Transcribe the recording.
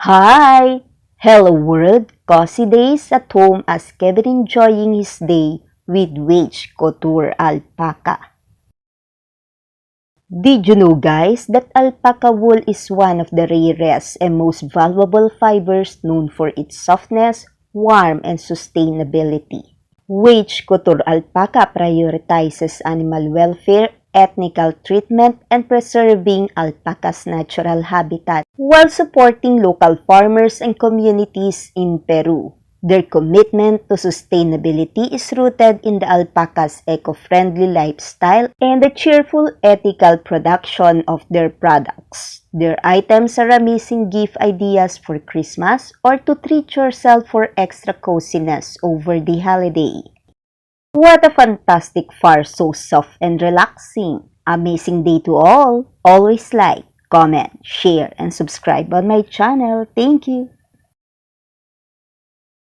Hi! Hello world! Cozy days at home as Kevin enjoying his day with Wage Couture Alpaca. Did you know guys that alpaca wool is one of the rarest and most valuable fibers known for its softness, warmth, and sustainability? Wage Couture Alpaca prioritizes animal welfare, ethical treatment, and preserving alpaca's natural habitat while supporting local farmers and communities in Peru. Their commitment to sustainability is rooted in the alpaca's eco-friendly lifestyle and the cheerful ethical production of their products. Their items are amazing gift ideas for Christmas or to treat yourself for extra coziness over the holiday. What a fantastic far, so soft and relaxing. Amazing day to all. Always like, comment, share, and subscribe on my channel. Thank you.